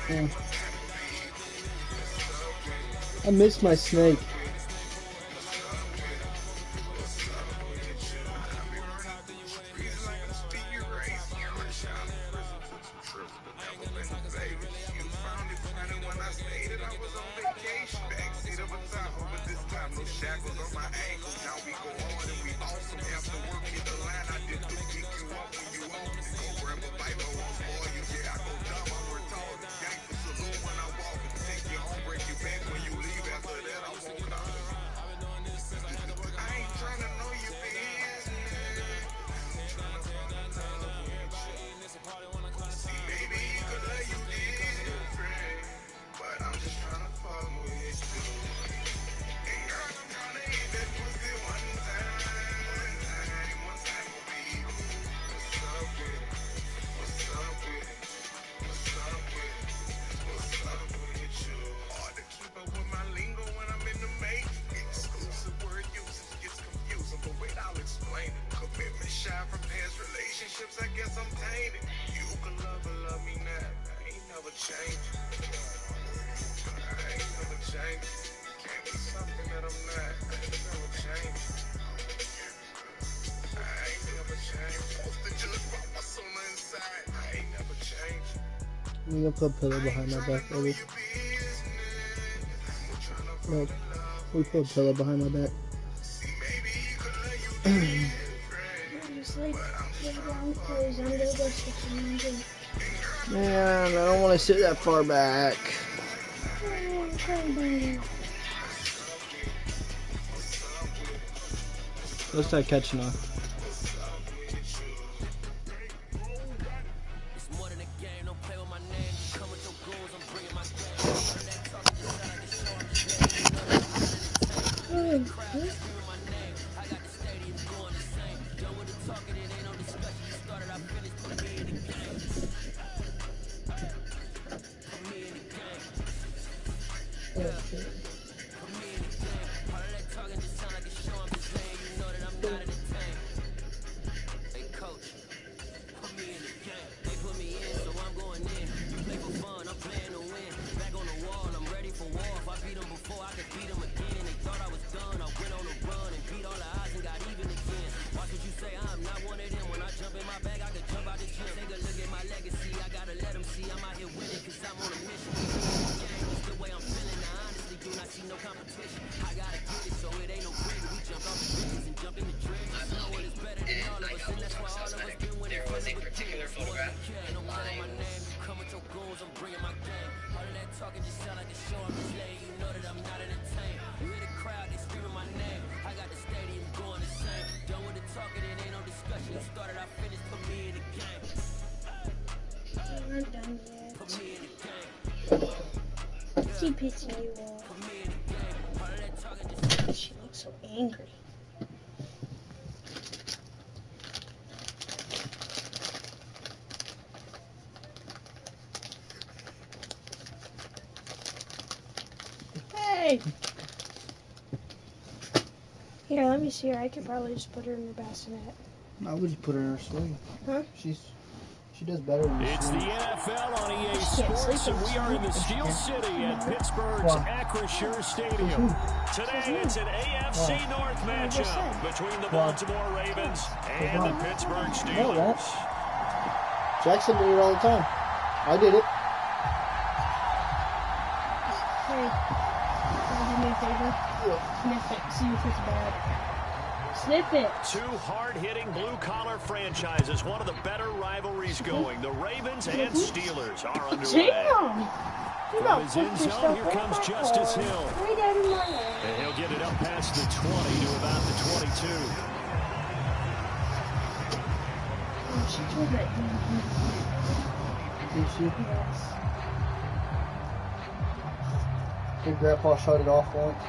Yeah. I missed my snake. I'm gonna put a pillow behind my back, baby. Look, we put a pillow behind my back. Just lay down, clothes. I'm gonna go sit. Man, I don't want to sit that far back. Let's start catching on. Keep pissing you off. She looks so angry. Hey! Here, let me see her. I could probably just put her in the bassinet. I would just put her in her swing. Huh? She does better in the It's swing. the NFL on EA Sports, and we are in the Steel City at Pittsburgh's Acrisure Stadium. Today, it's an AFC North matchup between the Baltimore Ravens and the Pittsburgh Steelers. Jackson did it all the time. I did it. Hey, can you do me a favor? Sniff it. See if it's bad. Sniff it. Two hard-hitting blue-collar franchises, one of the better rivalries going. The Ravens and Steelers are underway. Damn! From his end zone, here comes Justice Hill. Right out of my way. And he'll get it up past the 20 to about the 22. Oh, she told that. Did she? Yes. Did Grandpa shut it off once?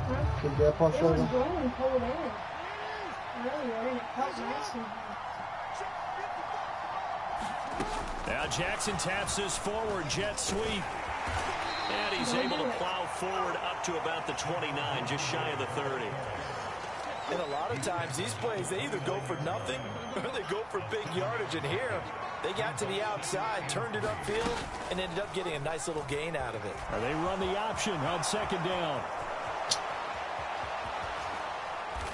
Huh? Did Grandpa It shut was it off? blowing cold in. Earlier, and it felt nice in here. Now Jackson taps his forward jet sweep. And he's able to plow forward up to about the 29, just shy of the 30. And a lot of times these plays, they either go for nothing or they go for big yardage. And here, They got to the outside, turned it upfield, and ended up getting a nice little gain out of it. And they run the option on second down.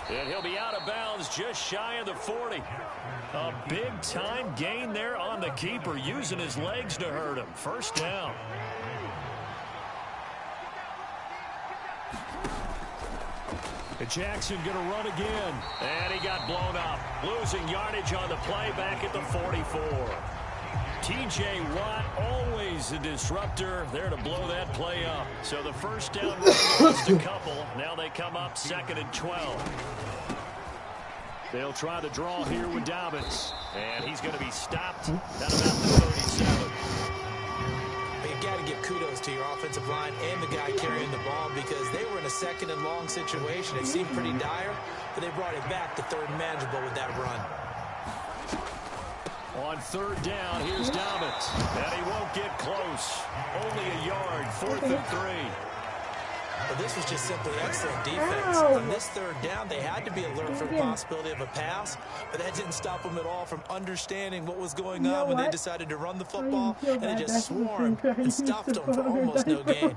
And he'll be out of bounds just shy of the 40. A big-time gain there on the keeper, using his legs to hurt him. First down. And Jackson going to run again. And he got blown up. Losing yardage on the play back at the 44. T.J. Watt, always a disruptor, there to blow that play up. So the first down run lost a couple. Now they come up 2nd and 12. They'll try the draw here with Dobbins. And he's going to be stopped at about the 37. You've got to give kudos to your offensive line and the guy carrying the ball, because they were in a 2nd and long situation. It seemed pretty dire, but they brought it back to 3rd and manageable with that run. On 3rd down, here's Dobbins. And he won't get close. Only a yard, 4th and 3. Well, this was just simply excellent defense. On this 3rd down, they had to be alert for the possibility of a pass, but that didn't stop them at all from understanding what was going on when they decided to run the football, and they just swarmed and stuffed them for almost no gain.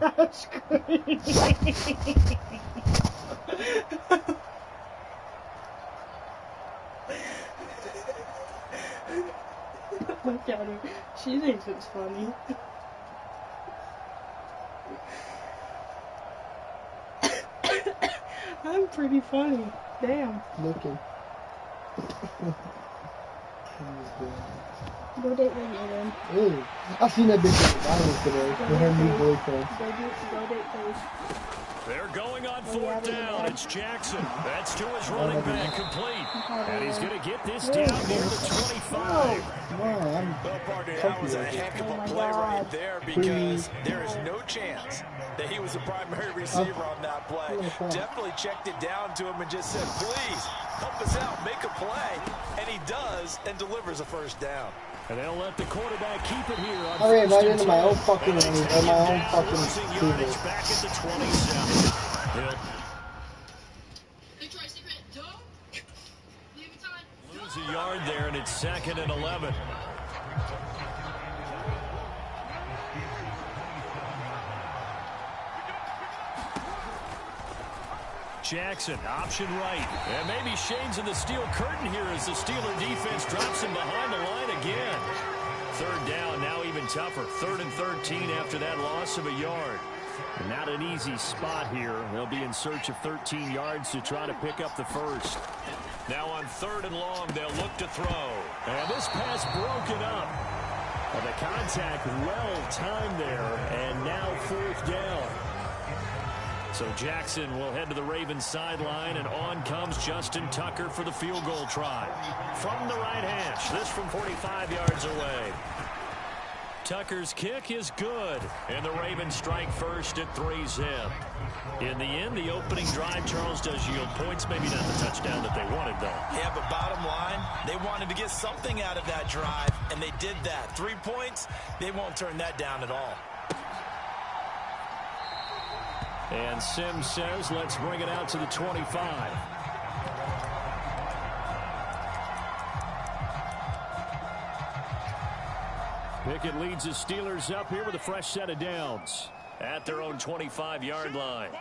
Look at her. She thinks it's funny. I'm pretty funny. Damn. Looking. Go date Megan. Ew. I seen that bitch at McDonald's today with her new boyfriend. Go date please. They're going on 4th down. It's Jackson. That's to his running back, complete. And he's going to get this down near the 25. Well, partner, that was a heck of a play right there, because there is no chance that he was the primary receiver on that play. Definitely checked it down to him and just said, please, help us out, make a play. And he does, and delivers a first down. And they'll let the quarterback keep it here. I ran right into my own fucking my own fucking yardage back at the 27. Lose a yard there, and it's 2nd and 11. Jackson, option right. And maybe Shane's in the steel curtain here as the Steeler defense drops him behind the line again. 3rd down, now even tougher. 3rd and 13 after that loss of a yard. And not an easy spot here. They'll be in search of 13 yards to try to pick up the first. Now on 3rd and long, they'll look to throw. And this pass broken up. Well, the contact well timed there, and now 4th down. So Jackson will head to the Ravens sideline, and on comes Justin Tucker for the field goal try. From the right hash, this from 45 yards away. Tucker's kick is good, and the Ravens strike first at 3-zip. In the end, the opening drive, Charles, does yield points. Maybe not the touchdown that they wanted, though. Yeah, but bottom line, they wanted to get something out of that drive, and they did that. 3 points, they won't turn that down at all. And Sims says, let's bring it out to the 25. Pickett leads the Steelers up here with a fresh set of downs at their own 25-yard line.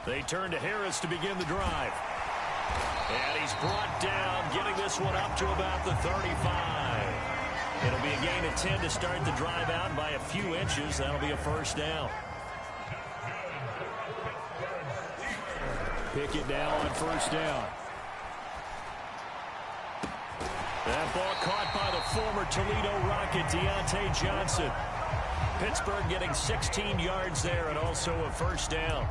They turn to Harris to begin the drive. And he's brought down, getting this one up to about the 35. It'll be a gain of 10 to start the drive out, and by a few inches, that'll be a first down. Pickett now on 1st down. That ball caught by the former Toledo Rocket, Deontay Johnson. Pittsburgh getting 16 yards there and also a first down.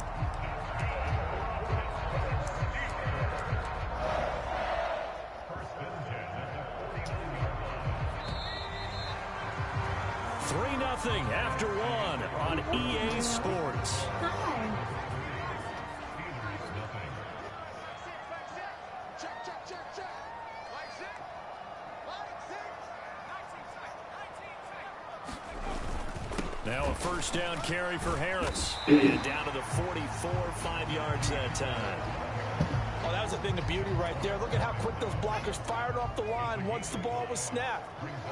Nothing after one on EA Sports. Now a first down carry for Harris. And down to the 44, 5 yards that time. Oh, that was a thing of beauty right there. Look at how quick those blockers fired off the line once the ball was snapped.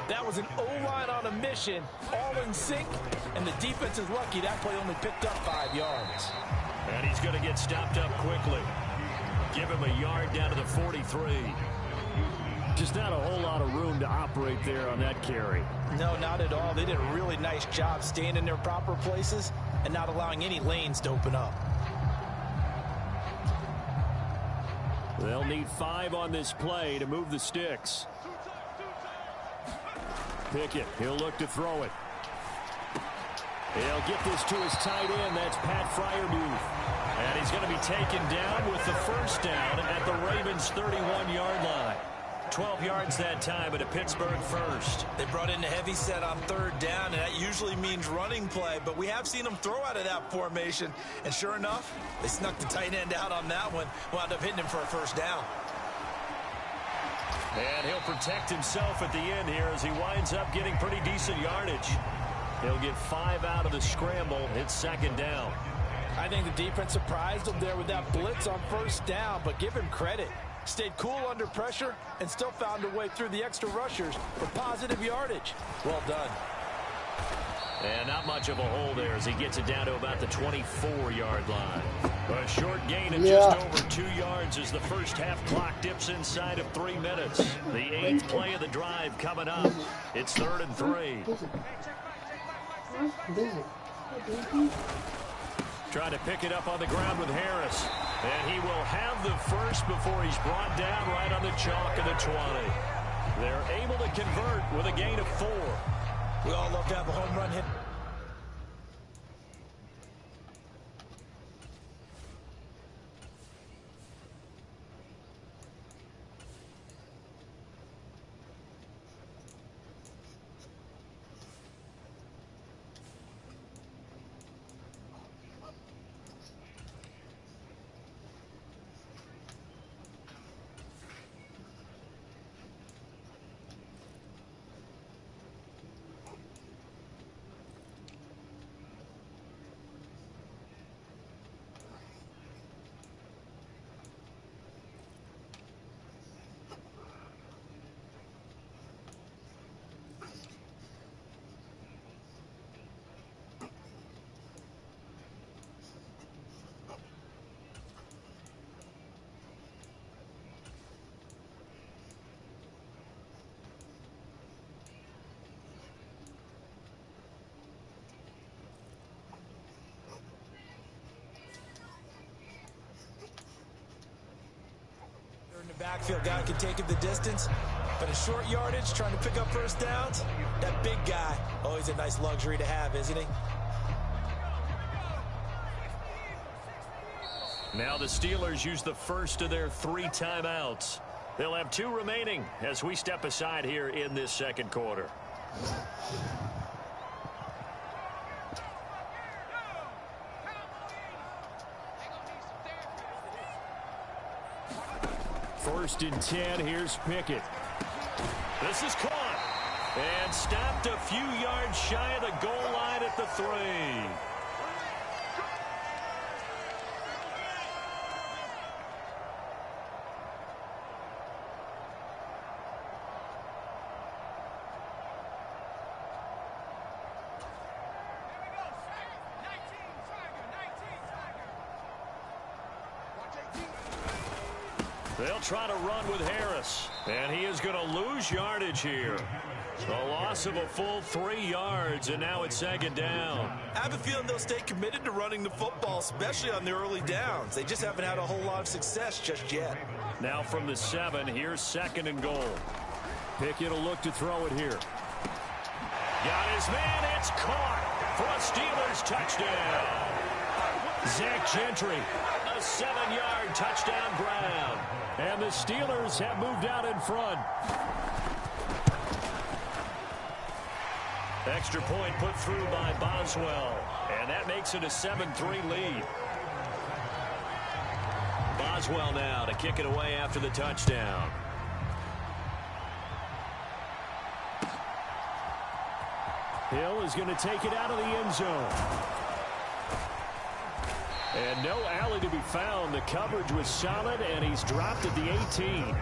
That was an O-line on a mission, all in sync, and the defense is lucky that play only picked up 5 yards. And he's going to get stopped up quickly. Give him a yard down to the 43. Just not a whole lot of room to operate there on that carry. No, not at all. They did a really nice job staying in their proper places and not allowing any lanes to open up. They'll need 5 on this play to move the sticks. Pickett, he'll look to throw it. He'll get this to his tight end. That's Pat Freiermuth. And he's going to be taken down with the first down at the Ravens' 31-yard line. 12 yards that time at a Pittsburgh first. They brought in a heavy set on 3rd down, and that usually means running play, but we have seen them throw out of that formation, and sure enough, they snuck the tight end out on that one, wound up hitting him for a first down. And he'll protect himself at the end here as he winds up getting pretty decent yardage. He'll get 5 out of the scramble. It's 2nd down. I think the defense surprised him there with that blitz on 1st down, but give him credit. Stayed cool under pressure and still found a way through the extra rushers for positive yardage. Well done. And not much of a hole there as he gets it down to about the 24-yard line. A short gain of just over 2 yards as the first half clock dips inside of 3 minutes. The 8th play of the drive coming up. It's 3rd and 3. Trying to pick it up on the ground with Harris. And he will have the first before he's brought down right on the chalk of the 20. They're able to convert with a gain of 4. We all love to have a home run hit. In the backfield, guy can take him the distance, but in short yardage, trying to pick up first downs, that big guy, always a nice luxury to have, isn't he? Now the Steelers use the first of their 3 timeouts. They'll have 2 remaining as we step aside here in this 2nd quarter. First and 10, here's Pickett. This is caught and stopped a few yards shy of the goal line at the 3. They'll try to run with Harris, and he is going to lose yardage here. A loss of a full 3 yards, and now it's 2nd down. I have a feeling they'll stay committed to running the football, especially on the early downs. They just haven't had a whole lot of success just yet. Now from the 7, here's 2nd and goal. Pickett will look to throw it here. Got his man, it's caught for a Steelers touchdown. Zach Gentry, a 7-yard touchdown grab. And the Steelers have moved out in front. Extra point put through by Boswell. And that makes it a 7-3 lead. Boswell now to kick it away after the touchdown. Hill is going to take it out of the end zone. And no alley to be found. The coverage was solid, and he's dropped at the 18.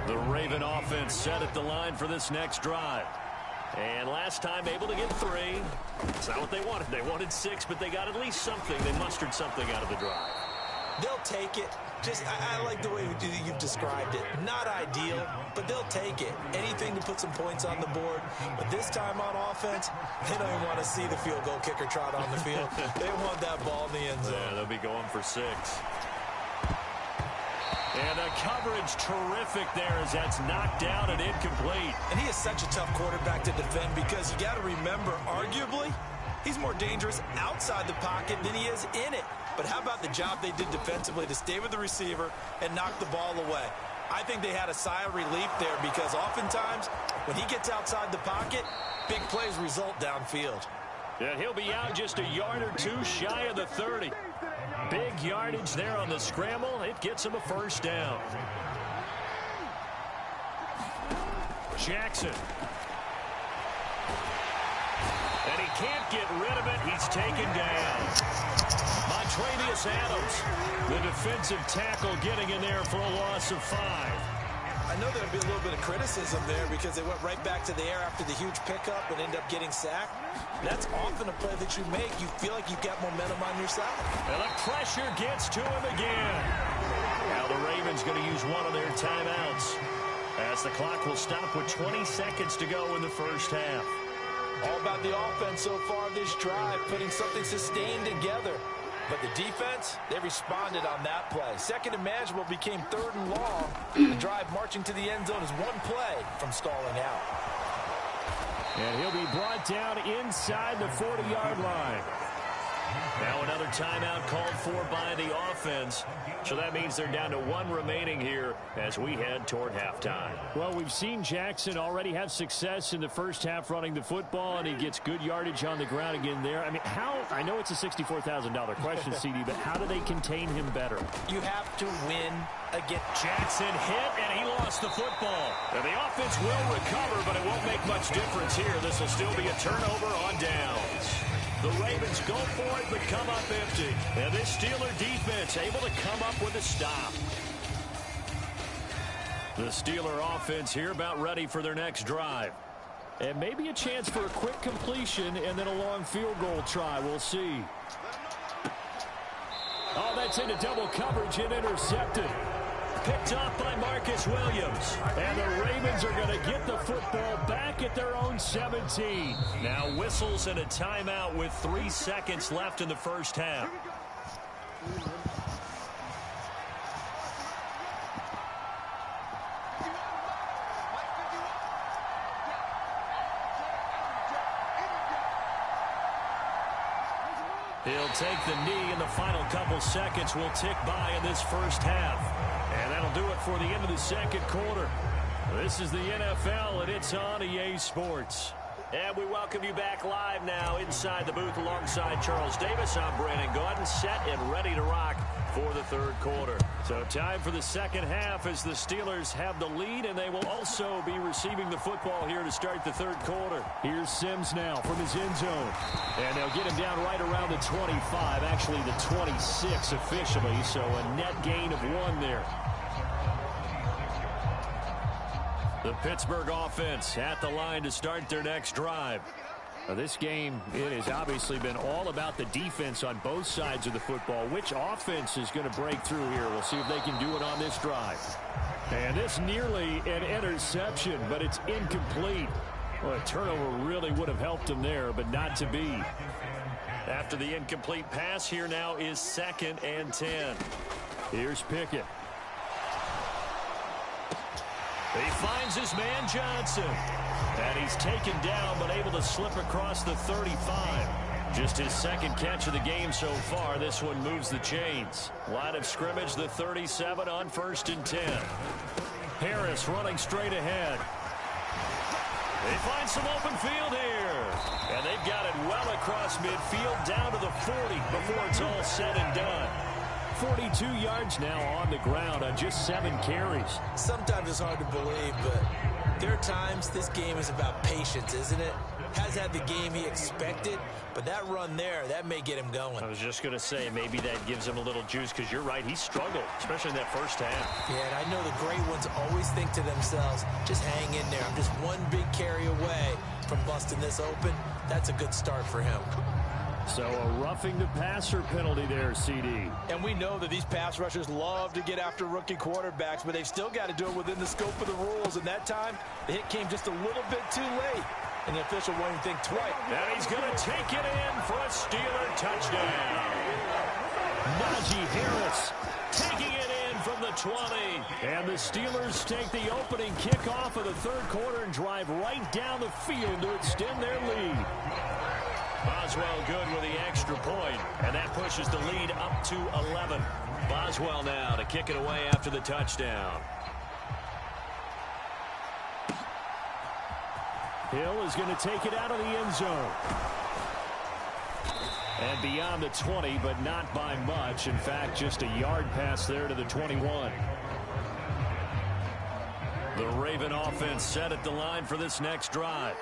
The Raven offense set at the line for this next drive. And last time able to get 3. It's not what they wanted. They wanted 6, but they got at least something. They mustered something out of the drive. They'll take it. I like the way you've described it. Not ideal, but they'll take it. Anything to put some points on the board. But this time on offense, they don't even want to see the field goal kicker trot on the field. They want that ball in the end zone. Yeah, they'll be going for 6. And the coverage terrific there as that's knocked down and incomplete. And he is such a tough quarterback to defend because you got to remember, arguably, he's more dangerous outside the pocket than he is in it. But how about the job they did defensively to stay with the receiver and knock the ball away? I think they had a sigh of relief there because oftentimes when he gets outside the pocket, big plays result downfield. And he'll be out just a yard or 2 shy of the 30. Big yardage there on the scramble. It gets him a first down. Jackson. And he can't get rid of it. He's taken down. Montravius Adams, the defensive tackle, getting in there for a loss of 5. I know there'll be a little bit of criticism there because they went right back to the air after the huge pickup and end up getting sacked. That's often a play that you make. You feel like you've got momentum on your side. And the pressure gets to him again. Now the Ravens going to use one of their timeouts as the clock will stop with 20 seconds to go in the first half. All about the offense so far this drive, putting something sustained together. But the defense, they responded on that play. Second and manageable became 3rd and long. The drive marching to the end zone is 1 play from stalling out. And he'll be brought down inside the 40-yard line. Now another timeout called for by the offense. So that means they're down to 1 remaining here as we head toward halftime. Well, we've seen Jackson already have success in the first half running the football, and he gets good yardage on the ground again there. I mean, I know it's a $64,000 question, CD, but how do they contain him better? You have to win again. Jackson hit, and he lost the football. Now, the offense will recover, but it won't make much difference here. This will still be a turnover on downs. The Ravens go for it, but come up empty. And this Steeler defense able to come up with a stop. The Steeler offense here about ready for their next drive. And maybe a chance for a quick completion and then a long field goal try. We'll see. Oh, that's into double coverage and intercepted. Picked up by Marcus Williams. And the Ravens are going to get the football back at their own 17. Now whistles and a timeout with 3 seconds left in the first half. He'll take the knee, and the final couple seconds will tick by in this first half. And that'll do it for the end of the second quarter. This is the NFL, and it's on EA Sports. And we welcome you back live now inside the booth alongside Charles Davis. I'm Brandon Gaudin, set and ready to rock for the third quarter. So time for the second half as the Steelers have the lead, and they will also be receiving the football here to start the third quarter. Here's Sims now from his end zone. And they'll get him down right around the 25, actually the 26 officially, so a net gain of 1 there. The Pittsburgh offense at the line to start their next drive. Now this game, it has obviously been all about the defense on both sides of the football. Which offense is going to break through here? We'll see if they can do it on this drive. And this nearly an interception, but it's incomplete. Well, a turnover really would have helped them there, but not to be. After the incomplete pass, here now is 2nd and 10. Here's Pickett. He finds his man Johnson. And he's taken down, but able to slip across the 35. Just his 2nd catch of the game so far. This one moves the chains. Line of scrimmage, the 37 on 1st and 10. Harris running straight ahead. They find some open field here. And they've got it well across midfield down to the 40 before it's all said and done. 42 yards now on the ground on just 7 carries. Sometimes it's hard to believe, but there are times this game is about patience, isn't it? Has had the game he expected, but that run there, that may get him going. I was just going to say, maybe that gives him a little juice, because you're right, he struggled, especially in that first half. Yeah, and I know the great ones always think to themselves, just hang in there. I'm just one big carry away from busting this open. That's a good start for him. So a roughing the passer penalty there, CD. And we know that these pass rushers love to get after rookie quarterbacks, but they've still got to do it within the scope of the rules. And that time, the hit came just a little bit too late. And the official won't even think twice. And he's going to take it in for a Steeler touchdown. Najee Harris taking it in from the 20. And the Steelers take the opening kickoff of the third quarter and drive right down the field to extend their lead. Boswell good with the extra point, and that pushes the lead up to 11. Boswell now to kick it away after the touchdown. Hill is going to take it out of the end zone. And beyond the 20, but not by much. In fact, just a yard pass there to the 21. The Raven offense set at the line for this next drive.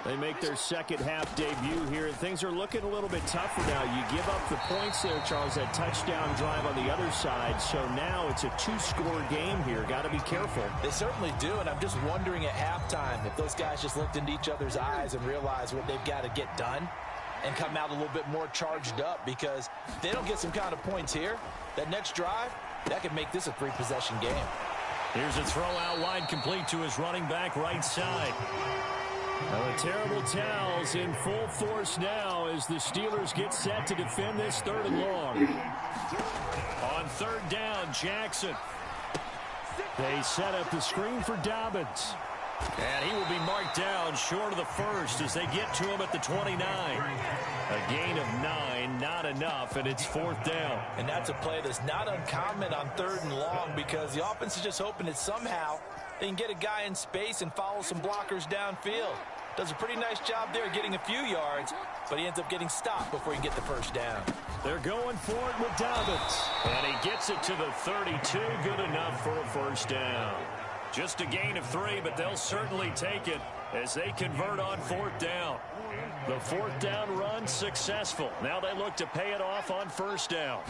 They make their second half debut here, and things are looking a little bit tougher now. You give up the points there, Charles, that touchdown drive on the other side. So now it's a two-score game here. Got to be careful. They certainly do, and I'm just wondering at halftime if those guys just looked into each other's eyes and realized what they've got to get done and come out a little bit more charged up, because if they don't get some kind of points here, that next drive, that could make this a three-possession game. Here's a throw out wide, complete to his running back right side. Now the terrible towels in full force now as the Steelers get set to defend this third and long. On third down, Jackson. They set up the screen for Dobbins. And he will be marked down short of the first as they get to him at the 29. A gain of 9, not enough, and it's fourth down. And that's a play that's not uncommon on third and long, because the offense is just hoping that somehow they can get a guy in space and follow some blockers downfield. Does a pretty nice job there getting a few yards, but he ends up getting stopped before he can get the first down. They're going for it with Dobbins. And he gets it to the 32. Good enough for a first down. Just a gain of 3, but they'll certainly take it as they convert on fourth down. The fourth down run successful. Now they look to pay it off on first down.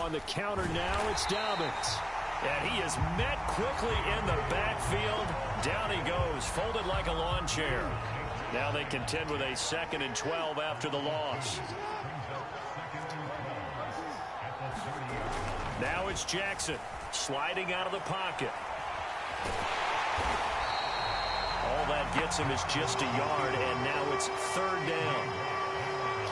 On the counter now, it's Dobbins. And he is met quickly in the backfield. Down he goes, folded like a lawn chair. Now they contend with a 2nd and 12 after the loss. Now it's Jackson sliding out of the pocket. All that gets him is just a yard, and now it's third down.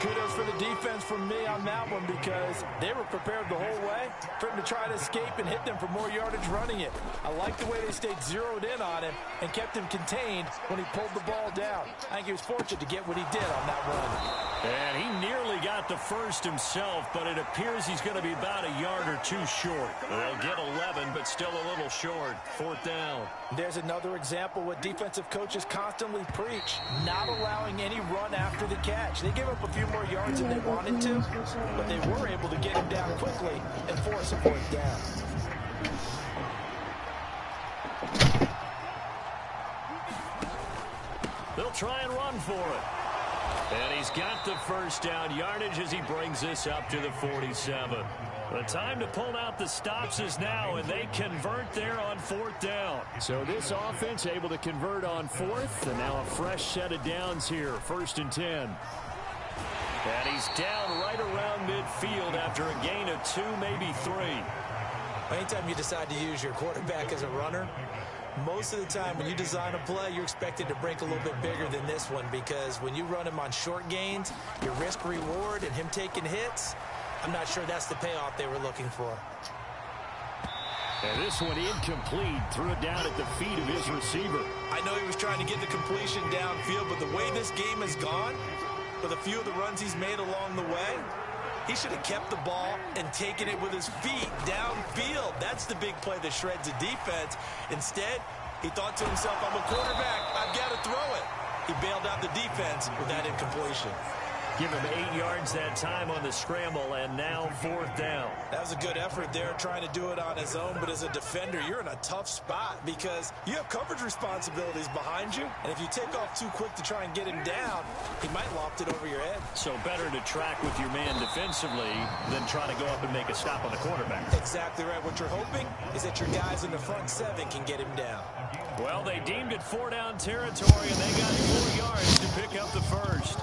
Kudos for the defense from me on that one, because they were prepared the whole way for him to try to escape and hit them for more yardage running it. I like the way they stayed zeroed in on him and kept him contained when he pulled the ball down. I think he was fortunate to get what he did on that run. And he nearly got the first himself, but it appears he's going to be about a yard or two short. They'll get 11, but still a little short. Fourth down. There's another example what defensive coaches constantly preach, not allowing any run after the catch. They gave up a few more yards than they wanted to, but they were able to get him down quickly and force a fourth down. They'll try and run for it. And he's got the first down yardage as he brings this up to the 47. The time to pull out the stops is now, and they convert there on fourth down. So this offense able to convert on fourth, and now a fresh set of downs here, 1st and 10. And he's down right around midfield after a gain of 2, maybe 3. Anytime you decide to use your quarterback as a runner, most of the time when you design a play, you're expected to break a little bit bigger than this one, because when you run him on short gains, your risk reward and him taking hits, I'm not sure that's the payoff they were looking for. And this one incomplete. Threw it down at the feet of his receiver. I know he was trying to get the completion downfield, but the way this game has gone, with a few of the runs he's made along the way, he should have kept the ball and taken it with his feet downfield. That's the big play that shreds the defense. Instead, he thought to himself, I'm a quarterback, I've got to throw it. He bailed out the defense with that incompletion. Give him 8 yards that time on the scramble, and now 4th down. That was a good effort there, trying to do it on his own, but as a defender, you're in a tough spot because you have coverage responsibilities behind you, and if you take off too quick to try and get him down, he might loft it over your head. So better to track with your man defensively than try to go up and make a stop on the quarterback. Exactly right. What you're hoping is that your guys in the front 7 can get him down. Well, they deemed it 4-down territory, and they got 4 yards to pick up the first.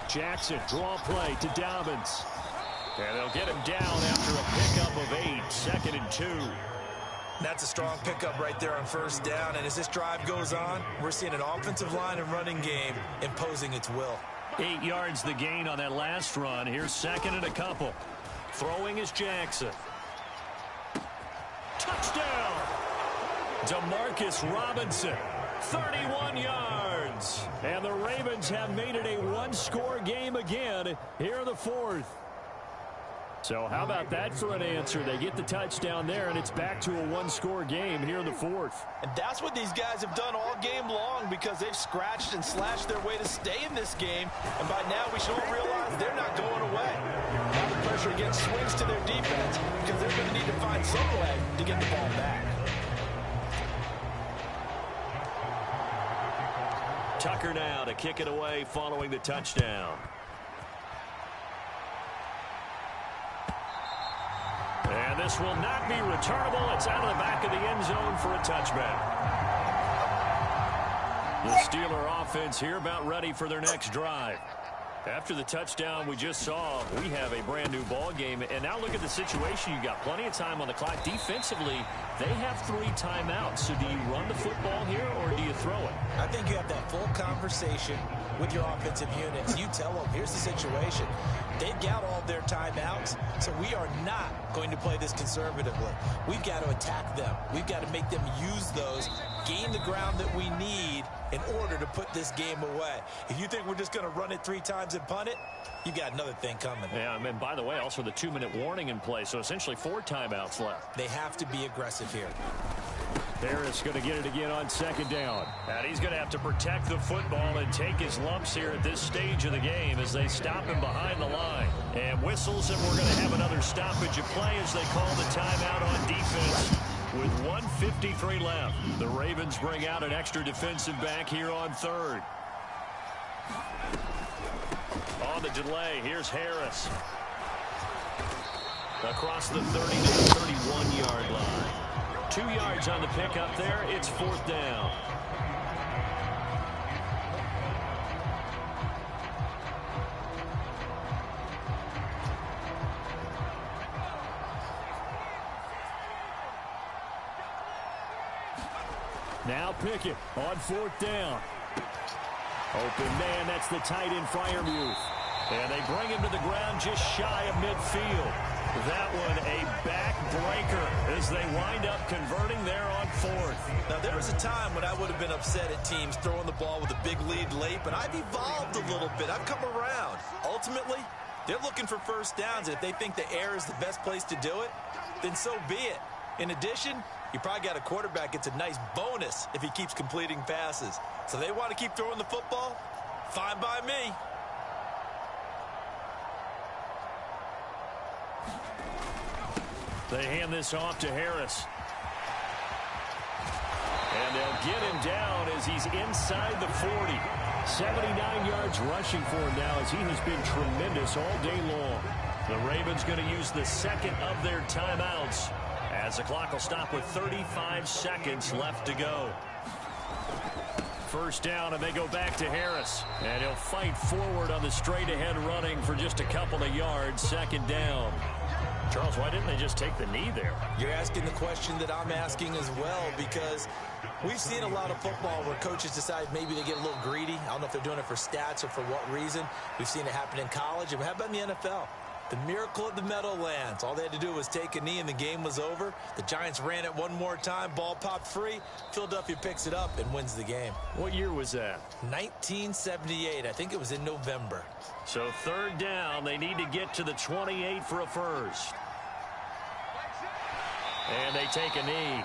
Jackson, draw play to Dobbins. And they'll get him down after a pickup of 8, 2nd and 2. That's a strong pickup right there on 1st down, and as this drive goes on, we're seeing an offensive line and running game imposing its will. 8 yards the gain on that last run. Here's 2nd and a couple. Throwing is Jackson. Touchdown! Demarcus Robinson, 31 yards. And the Ravens have made it a one-score game again here in the 4th. So how about that for an answer? They get the touchdown there, and it's back to a one-score game here in the 4th. And that's what these guys have done all game long because they've scratched and slashed their way to stay in this game. And by now we should all realize they're not going away. Now the pressure again swings to their defense because they're going to need to find some way to get the ball back. Tucker now to kick it away following the touchdown. And this will not be returnable. It's out of the back of the end zone for a touchback. The Steeler offense here about ready for their next drive. After the touchdown we just saw, we have a brand new ball game. And now look at the situation. You got plenty of time on the clock. Defensively, they have 3 timeouts. So do you run the football here or do you throw it? I think you have that full conversation with your offensive units. You tell them, here's the situation. They've got all their timeouts, so we are not going to play this conservatively. We've got to attack them. We've got to make them use those, gain the ground that we need in order to put this game away. If you think we're just going to run it 3 times and punt it, you've got another thing coming. Yeah, and by the way, also the 2-minute warning in play, so essentially 4 timeouts left. They have to be aggressive here. Harris going to get it again on 2nd down. And he's going to have to protect the football and take his lumps here at this stage of the game as they stop him behind the line. And whistles, and we're going to have another stoppage of play as they call the timeout on defense. With 1:53 left, the Ravens bring out an extra defensive back here on 3rd. On the delay, here's Harris. Across the 30 to 31-yard line. 2 yards on the pickup there. It's 4th down. Now Pickett on 4th down. Open man, that's the tight end Freiermuth. And they bring him to the ground just shy of midfield. That one a backbreaker as they wind up converting there on 4th. Now, there was a time when I would have been upset at teams throwing the ball with a big lead late, but I've evolved a little bit. I've come around. Ultimately, they're looking for 1st downs, and if they think the air is the best place to do it, then so be it. In addition, you probably got a quarterback gets a nice bonus if he keeps completing passes. So they want to keep throwing the football? Fine by me. They hand this off to Harris. And they'll get him down as he's inside the 40. 79 yards rushing for him now as he has been tremendous all day long. The Ravens going to use the 2nd of their timeouts as the clock will stop with 35 seconds left to go. 1st down, and they go back to Harris. And he'll fight forward on the straight-ahead running for just a couple of yards. 2nd down. Charles, why didn't they just take the knee there? You're asking the question that I'm asking as well, because we've seen a lot of football where coaches decide maybe they get a little greedy. I don't know if they're doing it for stats or for what reason. We've seen it happen in college. And how about in the NFL? The miracle of the Meadowlands. All they had to do was take a knee and the game was over. The Giants ran it one more time. Ball popped free. Philadelphia picks it up and wins the game. What year was that? 1978. I think it was in November. So 3rd down. They need to get to the 28 for a first. And they take a knee.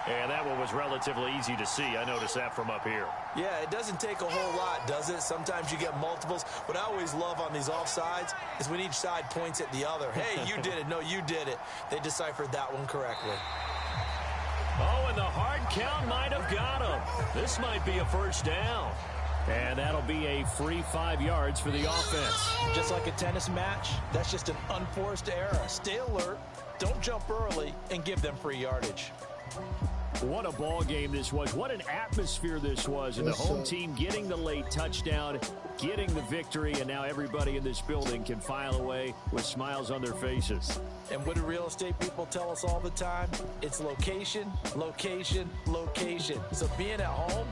And that one was relatively easy to see. I noticed that from up here. Yeah, it doesn't take a whole lot, does it? Sometimes you get multiples. What I always love on these offsides is when each side points at the other. Hey, you did it. No, you did it. They deciphered that one correctly. Oh, and the hard count might have got him. This might be a first down. And that'll be a free 5 yards for the offense. Just like a tennis match, that's just an unforced error. Stay alert, don't jump early, and give them free yardage. What a ball game this was. What an atmosphere this was. And the home team getting the late touchdown, getting the victory, and now everybody in this building can file away with smiles on their faces. And what do real estate people tell us all the time? It's location, location, location. So being at home,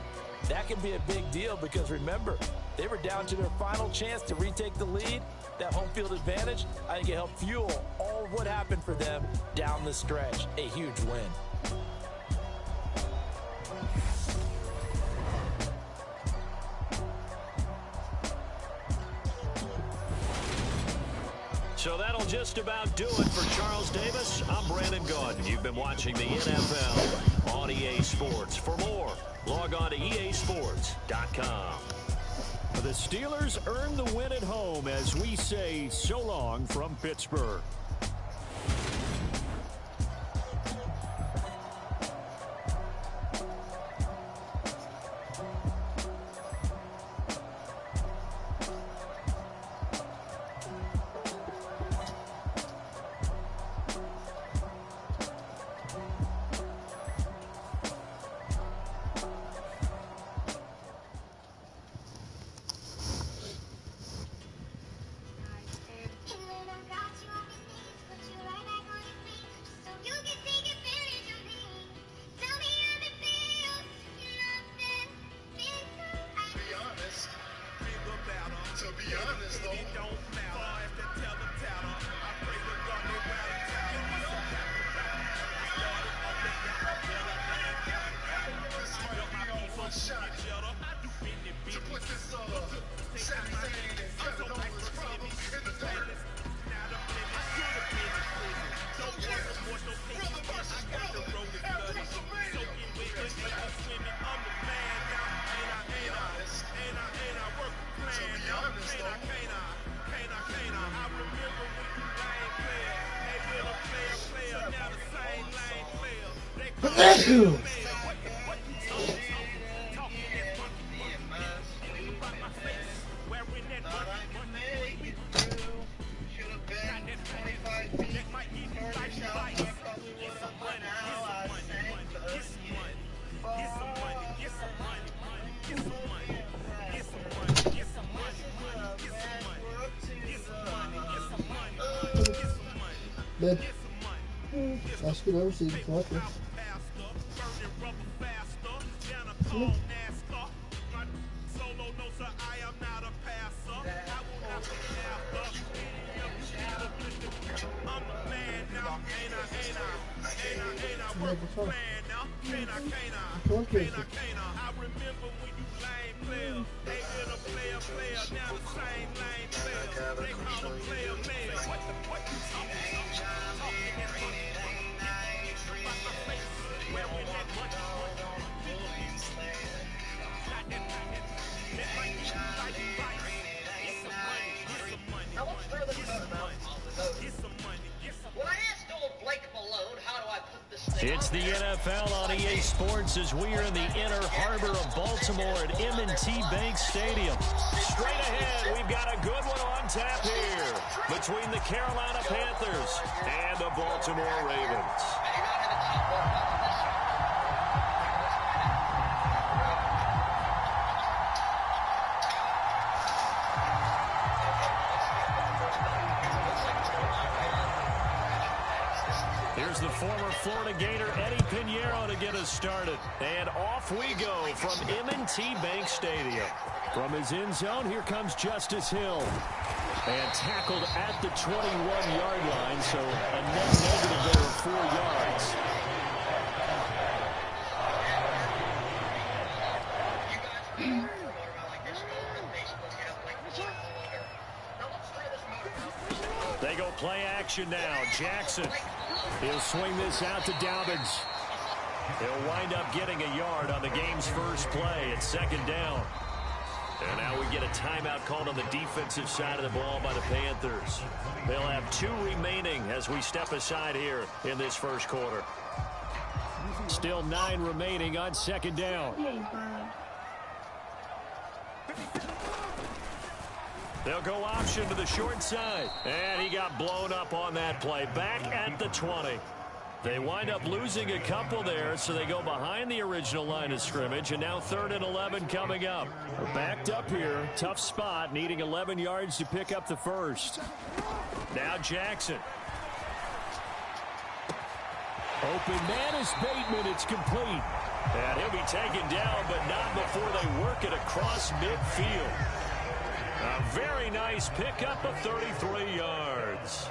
that can be a big deal because remember, they were down to their final chance to retake the lead. That home field advantage, I think it helped fuel all of what happened for them down the stretch. A huge win. So that'll just about do it for Charles Davis. I'm Brandon Gaudin. You've been watching the NFL on EA Sports. For more, log on to easports.com. The Steelers earn the win at home as we say so long from Pittsburgh. Good. That's good overseas. Like this. It's the NFL on EA Sports as we are in the inner harbor of Baltimore at M&T Bank Stadium. Straight ahead, we've got a good one on tap here between the Carolina Panthers and the Baltimore Ravens. Here's the former Florida Gator Eddie Pinheiro to get us started. And off we go from M&T Bank Stadium. From his end zone, here comes Justice Hill. And tackled at the 21-yard line, so a net negative there of 4 yards. They go play action now. Jackson. He'll swing this out to Dobbins. He'll wind up getting a yard on the game's first play at 2nd down. And now we get a timeout called on the defensive side of the ball by the Panthers. They'll have 2 remaining as we step aside here in this first quarter. Still 9 remaining on 2nd down. They'll go option to the short side. And he got blown up on that play. Back at the 20. They wind up losing a couple there, so they go behind the original line of scrimmage, and now 3rd and 11 coming up. We're backed up here. Tough spot, needing 11 yards to pick up the first. Now Jackson. Open man is Bateman. It's complete. And he'll be taken down, but not before they work it across midfield. A very nice pickup of 33 yards.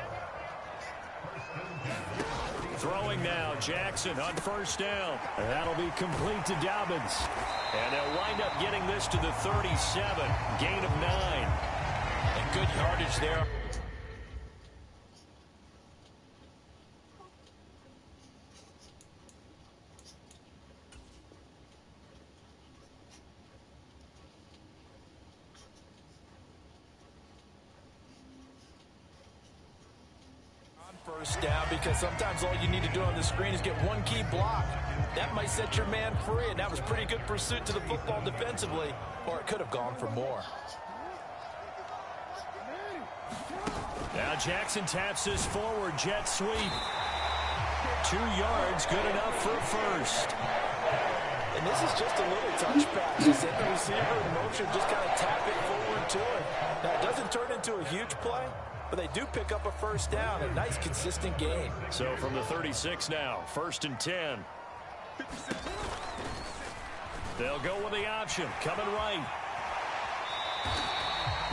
Throwing now, Jackson on 1st down. And that'll be complete to Dobbins. And they'll wind up getting this to the 37. Gain of 9. And good yardage there. First down, because sometimes all you need to do on the screen is get one key block. That might set your man free, and that was pretty good pursuit to the football defensively, or it could have gone for more. Now Jackson taps this forward jet sweep. 2 yards, good enough for a first. And this is just a little touch pass. You send the receiver in motion, just kind of tap it forward to him. Now it doesn't turn into a huge play, but they do pick up a first down, a nice consistent gain. So from the 36 now, 1st and 10. They'll go with the option, coming right.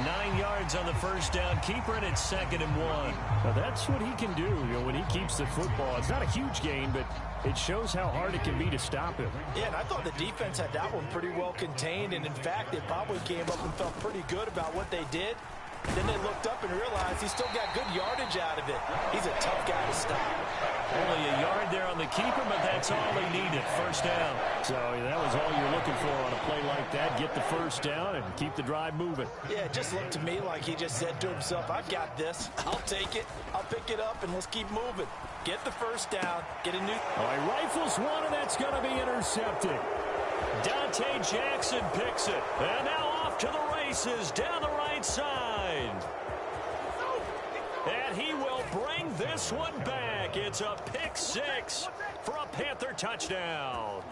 9 yards on the first down, keeper, and it's 2nd and 1. Now that's what he can do, when he keeps the football. It's not a huge gain, but it shows how hard it can be to stop him. Yeah, and I thought the defense had that one pretty well contained, and in fact, they probably came up and felt pretty good about what they did. Then they looked up and realized he still got good yardage out of it. He's a tough guy to stop. Only a yard there on the keeper, but that's all he needed. First down. So that was all you're looking for on a play like that. Get the first down and keep the drive moving. Yeah, it just looked to me like he just said to himself, I've got this. I'll take it. I'll pick it up, and let's keep moving. Get the first down. Get a new... All right, rifles one, and that's going to be intercepted. Dante Jackson picks it. And now off to the races down the right side. And he will bring this one back. It's a pick 6 for a Panther touchdown.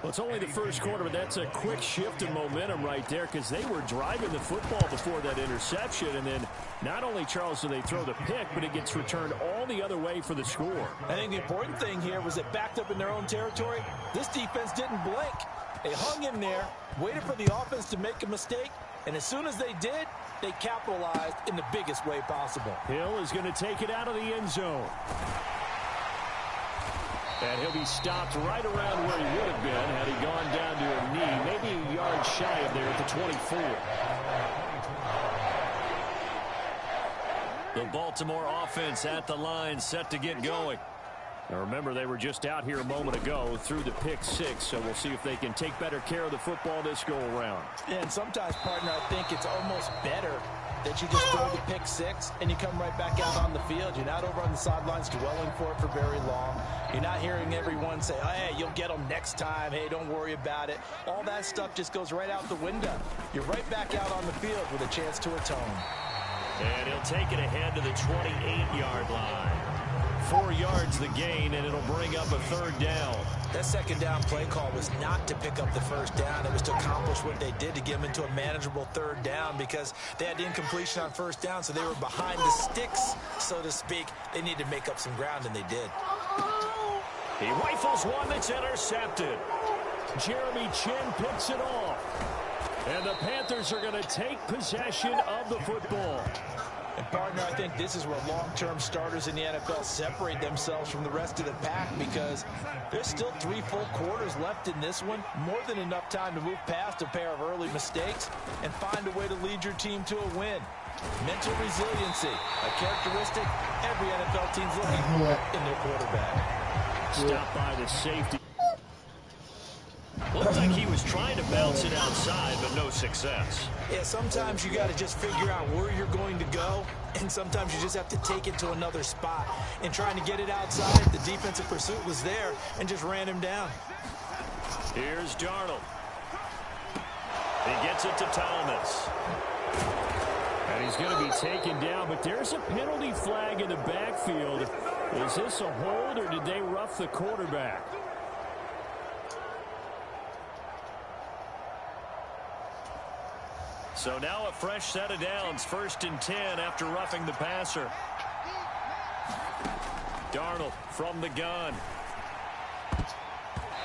Well, it's only the first quarter, but that's a quick shift in momentum right there, because they were driving the football before that interception. And then not only, Charles, do they throw the pick, but it gets returned all the other way for the score. I think the important thing here was it backed up in their own territory. This defense didn't blink. They hung in there, waited for the offense to make a mistake, and as soon as they did, they capitalized in the biggest way possible. Hill is going to take it out of the end zone. And he'll be stopped right around where he would have been had he gone down to a knee, maybe a yard shy of there at the 24. The Baltimore offense at the line, set to get going. Now remember, they were just out here a moment ago through the pick 6, so we'll see if they can take better care of the football this go around. And sometimes, partner, I think it's almost better that you just throw the pick 6 and you come right back out on the field. You're not over on the sidelines dwelling for it for very long. You're not hearing everyone say, oh, hey, you'll get them next time. Hey, don't worry about it. All that stuff just goes right out the window. You're right back out on the field with a chance to atone. And he'll take it ahead to the 28-yard line. 4 yards the gain, and it'll bring up a 3rd down. That 2nd down play call was not to pick up the first down. It was to accomplish what they did to get them into a manageable 3rd down, because they had incompletion on first down, so they were behind the sticks, so to speak. They needed to make up some ground, and they did. He rifles one that's intercepted. Jeremy Chin picks it off. And the Panthers are going to take possession of the football. And, partner, I think this is where long-term starters in the NFL separate themselves from the rest of the pack, because there's still 3 full quarters left in this one. More than enough time to move past a pair of early mistakes and find a way to lead your team to a win. Mental resiliency, a characteristic every NFL team's looking for in their quarterback. Stop by the safety. looked like he was trying to bounce it outside, but no success. Yeah, sometimes you got to just figure out where you're going to go, and sometimes you just have to take it to another spot. And trying to get it outside, the defensive pursuit was there and just ran him down. Here's Darnold. He gets it to Thomas. And he's going to be taken down, but there's a penalty flag in the backfield. Is this a hold, or did they rough the quarterback? So now a fresh set of downs, 1st and 10 after roughing the passer. Darnold from the gun.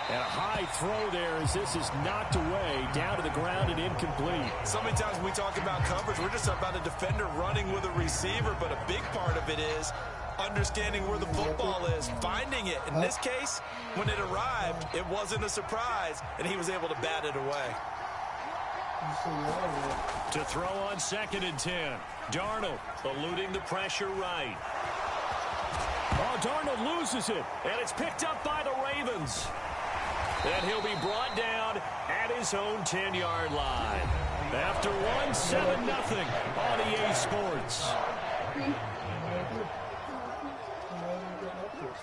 And a high throw there as this is knocked away, down to the ground and incomplete. So many times when we talk about coverage, we're just about a defender running with a receiver, but a big part of it is understanding where the football is, finding it. In this case, when it arrived, it wasn't a surprise, and he was able to bat it away. To throw on 2nd and 10. Darnold eluding the pressure right. Oh, Darnold loses it, and it's picked up by the Ravens. And he'll be brought down at his own 10-yard line. After one, 7-0 on EA Sports.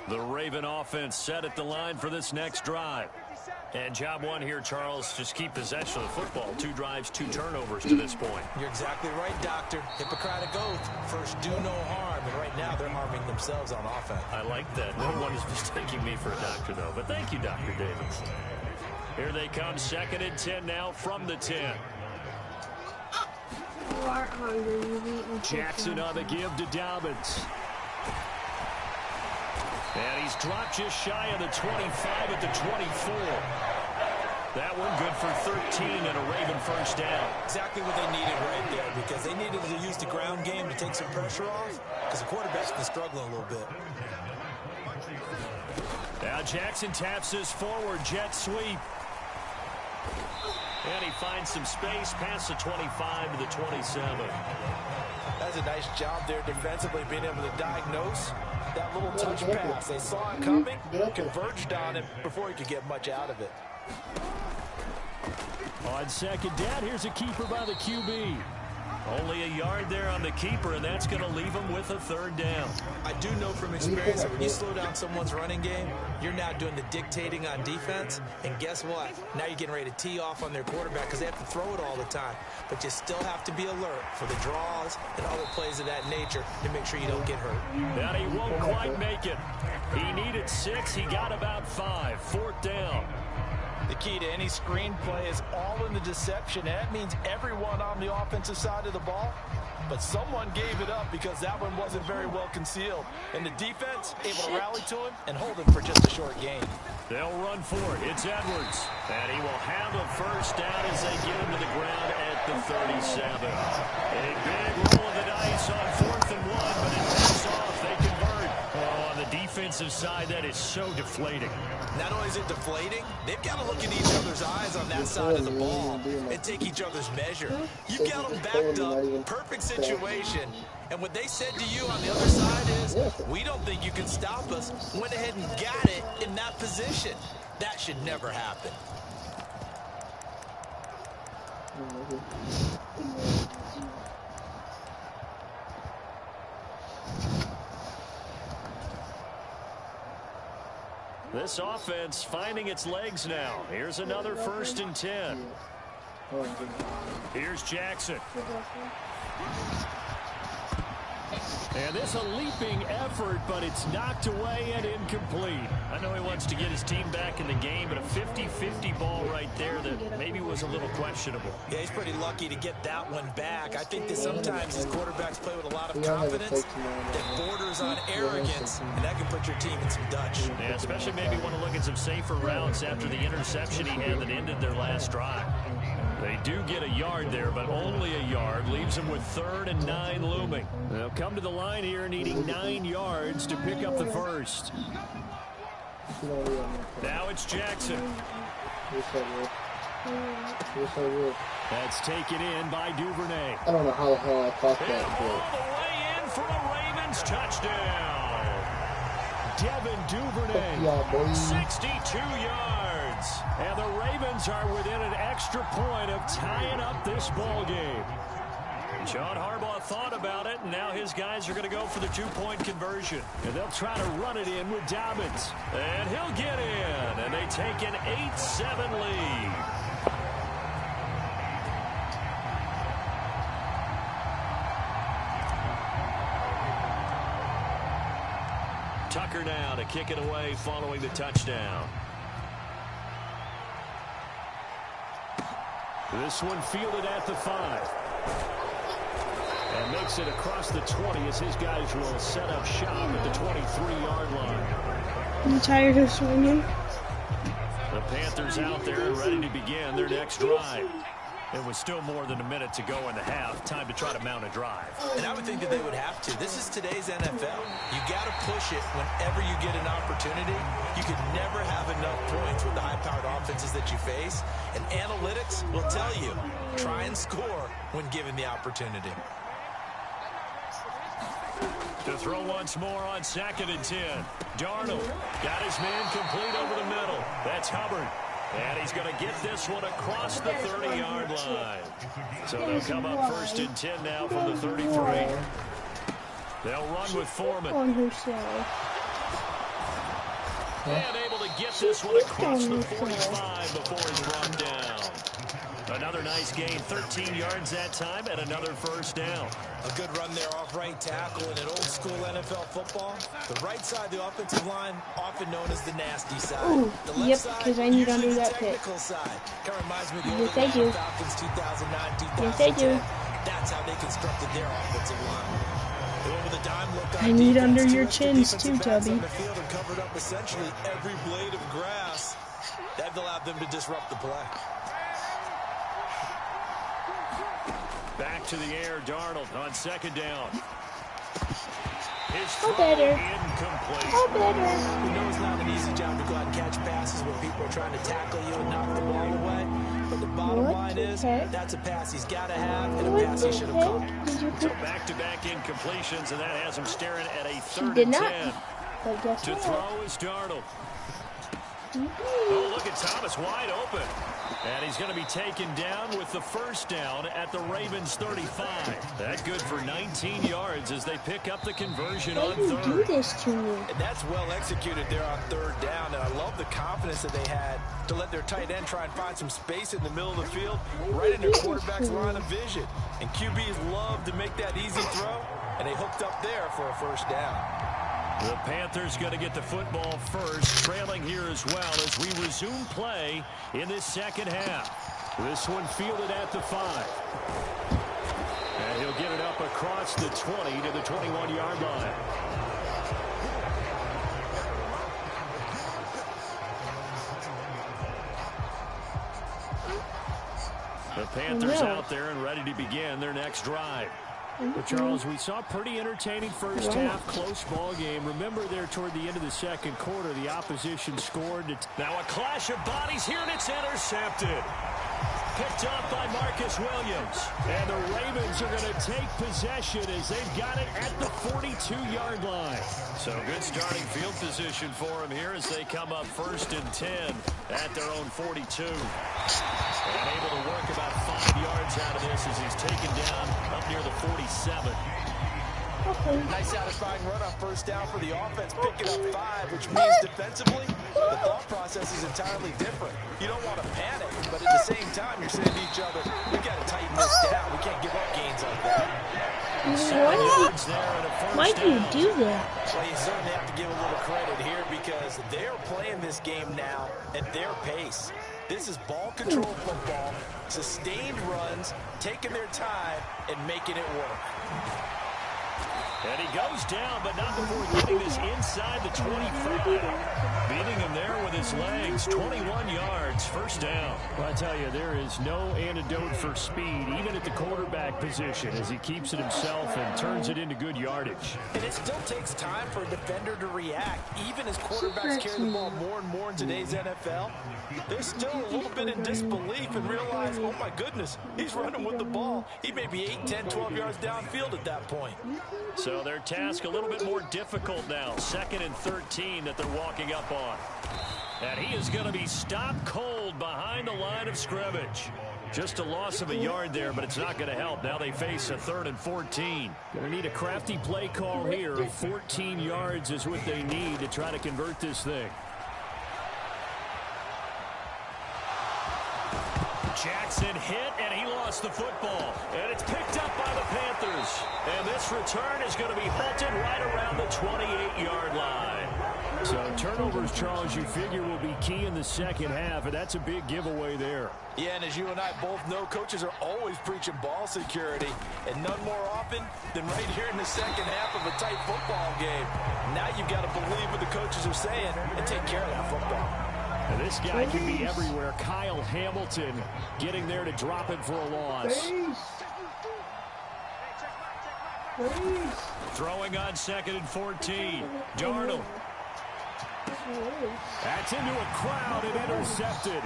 The Raven offense set at the line for this next drive. And job one here, Charles, just keep possession of the football. 2 drives, 2 turnovers to this point. You're exactly right, Doctor. Hippocratic oath. First, do no harm. And right now, they're harming themselves on offense. I like that. No one is mistaking me for a doctor, though. But thank you, Dr. Davis. Here they come, 2nd and 10 now from the 10. You are hungry. You've eaten Jackson on the give to Dobbins. And he's dropped just shy of the 25 at the 24. That one good for 13 and a Raven first down. Exactly what they needed right there, because they needed to use the ground game to take some pressure off, because the quarterback's been struggling a little bit. Now Jackson taps his forward jet sweep. And he finds some space past the 25 to the 27. That's a nice job there defensively, being able to diagnose that little touch pass. They saw it coming, converged on it before he could get much out of it. On 2nd down, here's a keeper by the QB. Only a yard there on the keeper, and that's going to leave him with a 3rd down. I do know from experience that when you slow down someone's running game, you're now doing the dictating on defense. And guess what? Now you're getting ready to tee off on their quarterback because they have to throw it all the time. But you still have to be alert for the draws and other plays of that nature to make sure you don't get hurt. And he won't quite make it. He needed 6. He got about 5. 4th down. The key to any screen play is all in the deception. That means everyone on the offensive side of the ball. But someone gave it up because that one wasn't very well concealed. And the defense able to rally to him and hold him for just a short gain. They'll run for it. It's Edwards. And he will have a first down as they get him to the ground at the 37. A big roll of the dice on 4th and 1, but it pays off. They convert. Oh, on the defensive side, that is so deflating. Not only is it deflating, they've got to look in each other's eyes on that side of the ball and take each other's measure. You've got them backed up, perfect situation. And what they said to you on the other side is, we don't think you can stop us. Went ahead and got it in that position. That should never happen. This offense finding its legs now. Here's another 1st and 10. Here's Jackson. And this a leaping effort, but it's knocked away and incomplete. I know he wants to get his team back in the game, but a 50-50 ball right there that maybe was a little questionable. Yeah, he's pretty lucky to get that one back. I think that sometimes his quarterbacks play with a lot of confidence that borders on arrogance, and that can put your team in some Dutch. Yeah, especially maybe want to look at some safer routes after the interception he had that ended their last drive. They do get a yard there, but only a yard. Leaves them with 3rd and 9 looming. They'll come to the line here needing 9 yards to pick up the first. Now it's Jackson. That's taken in by Duvernay. I don't know how the hell I caught that. And all the way in for a Ravens touchdown. Devin Duvernay. 62 yards. And the Ravens are within an extra point of tying up this ball game. John Harbaugh thought about it, and now his guys are going to go for the two-point conversion. And they'll try to run it in with Dobbins. And he'll get in, and they take an 8-7 lead. Tucker now to kick it away following the touchdown. This one fielded at the 5. And makes it across the 20 as his guys will set up shop at the 23-yard line. I'm tired of swinging. The Panthers out there ready to begin their next drive. It was still more than a minute to go in the half. Time to try to mount a drive. And I would think that they would have to. This is today's NFL. You got to push it whenever you get an opportunity. You could never have enough points with the high-powered offenses that you face. And analytics will tell you, try and score when given the opportunity. To throw once more on 2nd and 10. Darnold got his man complete over the middle. That's Hubbard. And he's going to get this one across the 30-yard line. So they'll come up 1st and 10 now from the 33. They'll run with Foreman. And able to get this one across the 45 before he's brought down. Another nice gain, 13 yards that time, and another 1st down. A good run there off right tackle in an old-school NFL football. The right side of the offensive line, often known as the nasty side. Ooh, the left yep, side, because I need usually under the that pick. technical side. Kind of reminds me of the Yes, old I do. Falcons 2009, 2010. Yes, I do. That's how they constructed their offensive line. They went with a dime look on I need defense, under your two chins defensive too, backs Tubby. on the field and covered up essentially every blade of grass. That allowed them to disrupt the play. Back to the air, Darnold on 2nd down. His Oh, throw better. incomplete. Oh, better. We know it's not an easy job to go out and catch passes when people are trying to tackle you and knock the ball away. But the bottom line is, that's a pass he's got to have and a pass he should have caught. So back-to-back incompletions, and that has him staring at a 3rd did and not. 10. But guess To what? throw is Darnold. Oh, look at Thomas wide open. And he's going to be taken down with the 1st down at the Ravens 35. That's good for 19 yards as they pick up the conversion on Why do you 3rd. do this to me? And that's well executed there on 3rd down. And I love the confidence that they had to let their tight end try and find some space in the middle of the field, right in their quarterback's line of vision. And QBs love to make that easy throw, and they hooked up there for a 1st down. The Panthers going to get the football first, trailing here as well as we resume play in this 2nd half. This one fielded at the 5. And he'll get it up across the 20 to the 21-yard line. The Panthers out there and ready to begin their next drive. But Charles, we saw a pretty entertaining first half, close ball game. Remember there toward the end of the 2nd quarter, the opposition scored. Now a clash of bodies here, and it's intercepted. Picked off by Marcus Williams. And the Ravens are going to take possession as they've got it at the 42-yard line. So good starting field position for them here as they come up 1st and 10 at their own 42. And able to work about 5 yards out of this as he's taken down up near the 47. Okay. Nice satisfying run on 1st down for the offense, picking up 5, which means defensively, the thought process is entirely different. You don't want to panic, but at the same time, you're saying to each other, we got to tighten this down. We can't give up gains like that. Why do you do that? Well, you certainly have to give a little credit here because they're playing this game now at their pace. This is ball control football, sustained runs, taking their time, and making it work. And he goes down, but not before getting this inside the 25. Beating him there with his legs, 21 yards, 1st down. Well, I tell you, there is no antidote for speed, even at the quarterback position, as he keeps it himself and turns it into good yardage. And it still takes time for a defender to react, even as quarterbacks carry the ball more and more in today's NFL. They're still a little bit in disbelief and realize, oh my goodness, he's running with the ball. He may be 8, 10, 12 yards downfield at that point. So So their task a little bit more difficult now. 2nd and 13 that they're walking up on. And he is going to be stopped cold behind the line of scrimmage. Just a loss of a yard there, but it's not going to help. Now they face a 3rd and 14. Going to need a crafty play call here. 14 yards is what they need to try to convert this thing. Jackson hit, and he lost the football. And it's picked up by the Panthers. And this return is going to be halted right around the 28-yard line. So turnovers, Charles, you figure will be key in the second half, and that's a big giveaway there. Yeah, and as you and I both know, coaches are always preaching ball security, and none more often than right here in the second half of a tight football game. Now you've got to believe what the coaches are saying and take care of that football. And this guy can be everywhere. Kyle Hamilton getting there to drop it for a loss. Throwing on 2nd and 14. Darnold. That's into a crowd and intercepted.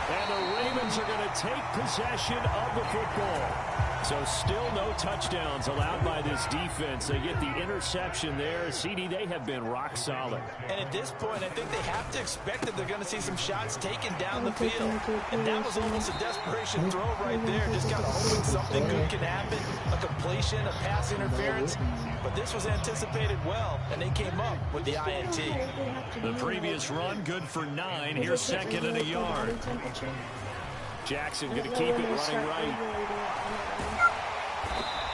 And the Ravens are going to take possession of the football. So still no touchdowns allowed by this defense. They get the interception there. CD, they have been rock solid. And at this point, I think they have to expect that they're going to see some shots taken down the field. And that was almost a desperation throw right there. Just kind of hoping something good can happen. A completion, a pass interference. But this was anticipated well, and they came up with the INT. The previous run, good for 9. Here's 2nd and a yard. Jackson going to keep it running right.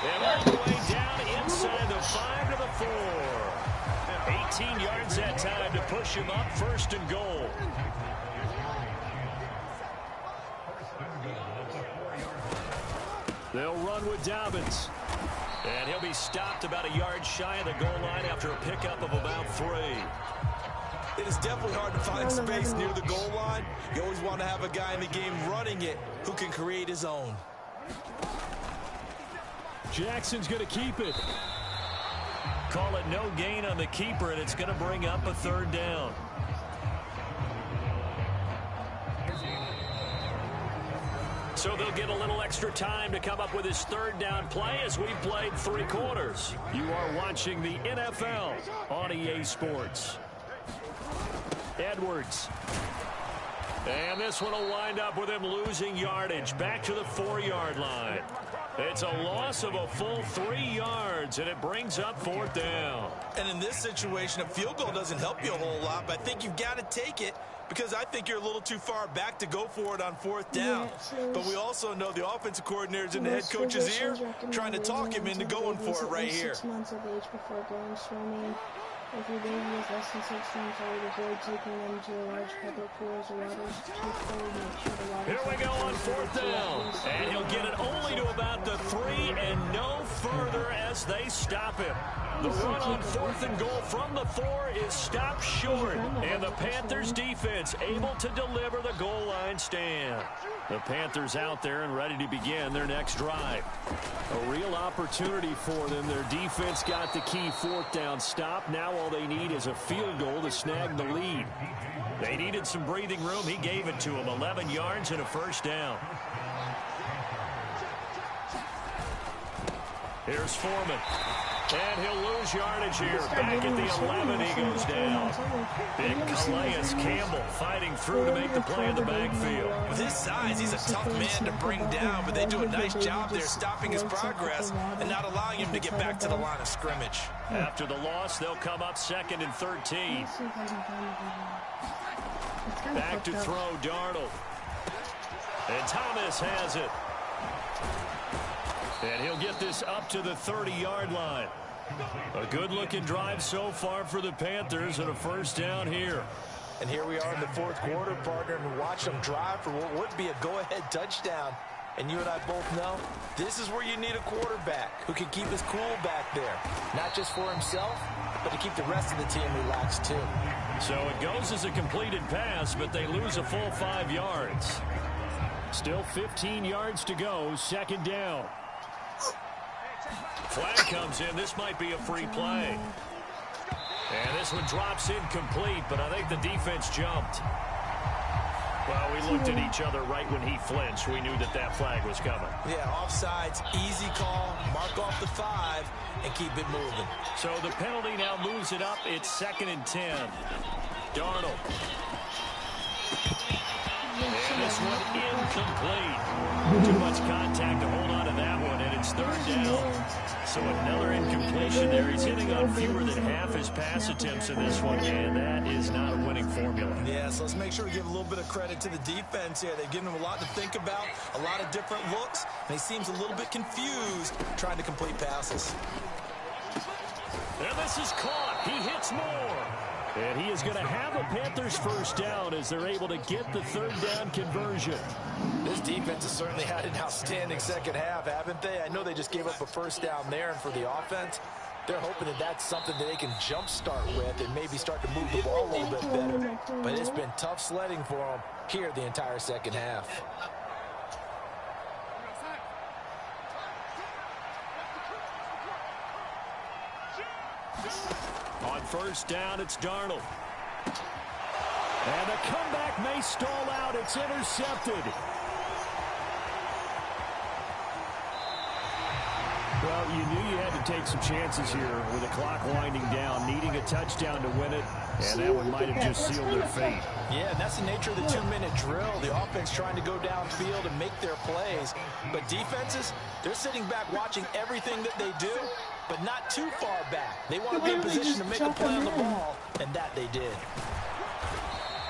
And all the way down inside the 5 to the 4. 18 yards that time to push him up, 1st and goal. They'll run with Dobbins. And he'll be stopped about a yard shy of the goal line after a pickup of about 3. It is definitely hard to find space near the goal line. You always want to have a guy in the game running it who can create his own. Jackson's going to keep it. Call it no gain on the keeper, and it's going to bring up a 3rd down. So they'll get a little extra time to come up with his 3rd down play as we've played 3 quarters. You are watching the NFL on EA Sports. Edwards. And this one will wind up with him losing yardage back to the 4-yard line. It's a loss of a full 3 yards, and it brings up 4th down. And in this situation, a field goal doesn't help you a whole lot, but I think you've got to take it because I think you're a little too far back to go for it on 4th down. But we also know the offensive coordinator's in the head coach's ear trying to talk him into going for it right here. 6 months of age before going swimming. If your baby is less than 6 months old, avoid taking them to a large public pools or waters too cold. Make sure the water. Here we go on 4th down. And he'll get it only to about the 3 and no further as they stop him. The run on 4th and goal from the 4 is stopped short. And the Panthers defense able to deliver the goal line stand. The Panthers out there and ready to begin their next drive. A real opportunity for them. Their defense got the key 4th down stop. Now all they need is a field goal to snag the lead. They needed some breathing room. He gave it to them. 11 yards and a 1st down. Here's Foreman. And he'll lose yardage here. Back at the 11, he goes down. Big Calais Campbell fighting through to make the play in the backfield. With his size, he's a tough man to bring down, but they do a nice job there stopping his progress and not allowing him to get back to the line of scrimmage. After the loss, they'll come up 2nd and 13. Back to throw, Darnold. And Thomas has it. And he'll get this up to the 30-yard line. A good-looking drive so far for the Panthers and a 1st down here. And here we are in the 4th quarter, partner, and watch them drive for what would be a go-ahead touchdown. And you and I both know this is where you need a quarterback who can keep his cool back there. Not just for himself, but to keep the rest of the team relaxed too. So it goes as a completed pass, but they lose a full 5 yards. Still 15 yards to go, 2nd down. Flag comes in. This might be a free play. And this one drops incomplete, but I think the defense jumped. Well, we looked at each other right when he flinched. We knew that that flag was coming. Yeah, offsides, easy call, mark off the 5, and keep it moving. So the penalty now moves it up. It's 2nd and 10. Darnold. And this one incomplete. Too much contact to hold on to that one, and it's 3rd down. So another incompletion there. He's hitting on fewer than half his pass attempts in this one, and that is not a winning formula. Yeah, so let's make sure we give a little bit of credit to the defense here. They've given him a lot to think about, a lot of different looks, and he seems a little bit confused trying to complete passes. And this is caught. He hits more. And he is going to have a Panthers first down as they're able to get the 3rd down conversion. This defense has certainly had an outstanding second half, haven't they? I know they just gave up a first down there, and for the offense, they're hoping that that's something that they can jumpstart with and maybe start to move the ball a little bit better. But it's been tough sledding for them here the entire second half. On first down, it's Darnold. And the comeback may stall out. It's intercepted. Well, you knew you had to take some chances here with the clock winding down, needing a touchdown to win it, and that one might have just sealed their fate. Yeah, and that's the nature of the 2-minute drill. The offense trying to go downfield and make their plays. But defenses, they're sitting back watching everything that they do, but not too far back. They want to be in position to make a play on the ball, and that they did.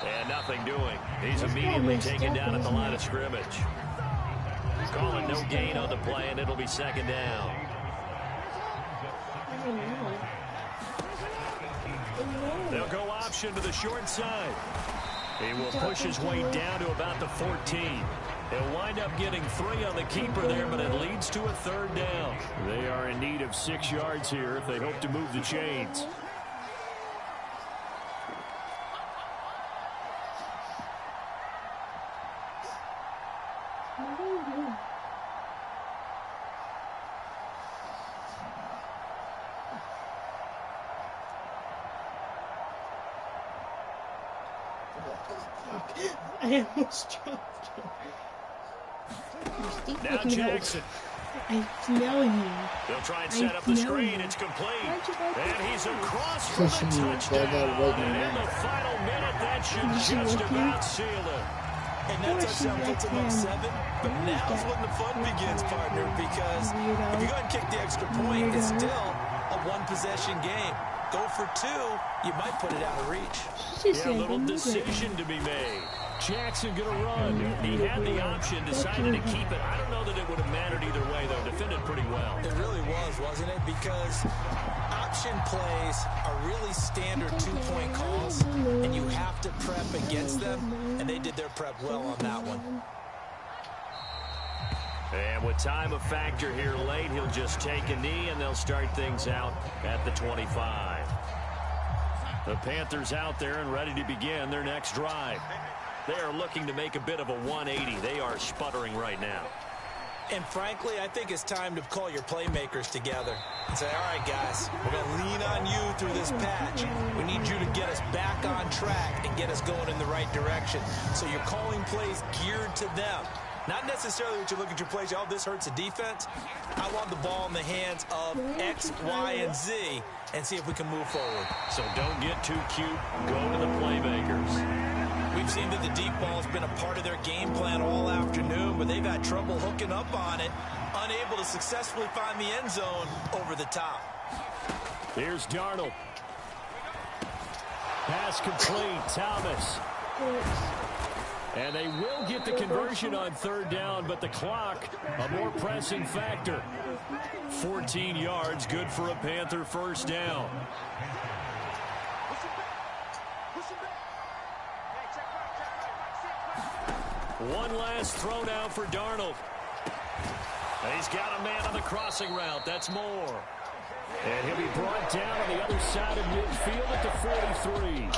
And nothing doing. He's immediately taken down at the line of scrimmage. Calling no gain on the play, and it'll be 2nd down. They'll go option to the short side. He will push his way down to about the 14. They'll wind up getting 3 on the keeper there, but it leads to a 3rd down. They are in need of 6 yards here if they hope to move the chains. I almost dropped it. Now Jackson. I smell you. They'll try and set up the screen. It's complete. And he's across for the touchdown. And in the final minute, that should just about seal it. And that touchdown puts them up 7. But now's when the fun begins, partner, because if you go and kick the extra point, it's still a 1-possession game. Go for 2, you might put it out of reach. Yeah, a little decision to be made. Jackson going to run. He had the option, decided to keep it. I don't know that it would have mattered either way, though. Defended pretty well. It really was, wasn't it? Because option plays are really standard 2-point calls, and you have to prep against them, and they did their prep well on that one. And with time a factor here late, he'll just take a knee, and they'll start things out at the 25. The Panthers out there and ready to begin their next drive. They are looking to make a bit of a 180. They are sputtering right now. And frankly, I think it's time to call your playmakers together and say, all right, guys, we're going to lean on you through this patch. We need you to get us back on track and get us going in the right direction. So you're calling plays geared to them. Not necessarily what you're looking to play. Oh, this hurts the defense. I want the ball in the hands of X, Y, and Z and see if we can move forward. So don't get too cute. Go to the playmakers. We've seen that the deep ball has been a part of their game plan all afternoon, but they've had trouble hooking up on it, unable to successfully find the end zone over the top. Here's Darnold. Pass complete. Thomas. And they will get the conversion on 3rd down, but the clock, a more pressing factor. 14 yards, good for a Panther first down. One last throw now for Darnold. And he's got a man on the crossing route. That's Moore. And he'll be brought down on the other side of midfield at the 43.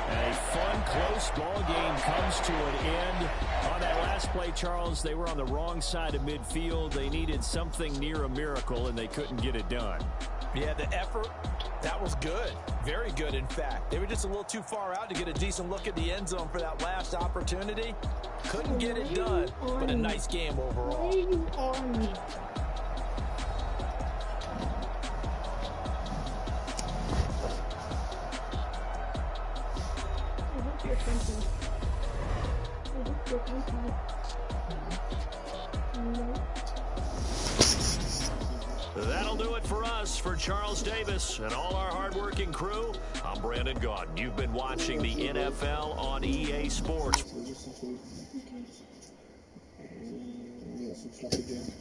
And a fun, close ball game comes to an end. On that last play, Charles, they were on the wrong side of midfield. They needed something near a miracle, and they couldn't get it done. Yeah, the effort That was good. Very good, in fact. They were just a little too far out to get a decent look at the end zone for that last opportunity. Couldn't get it done, but a nice game overall. Why are you on me? I hope you're thinking. I hope you're thinking. No. That'll do it for us. For Charles Davis and all our hardworking crew, I'm Brandon Gaudin. You've been watching the NFL on EA Sports. Okay. Some fluffy game.